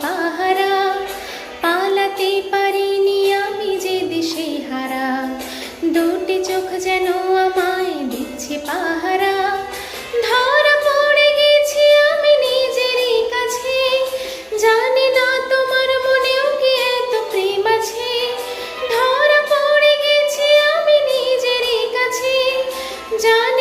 পাহারা, পালাতে পারিনি আমি যে দিশে হারা। দুটি চোখ যেন আমায় দিচ্ছে পাহারা, ধরা পড়ে গেছি আমি নিজেরই কাছে। জানি না তোমার মনেও কি এত প্রেম আছে, ধরা পড়ে গেছি আমি নিজেরই কাছে। জানি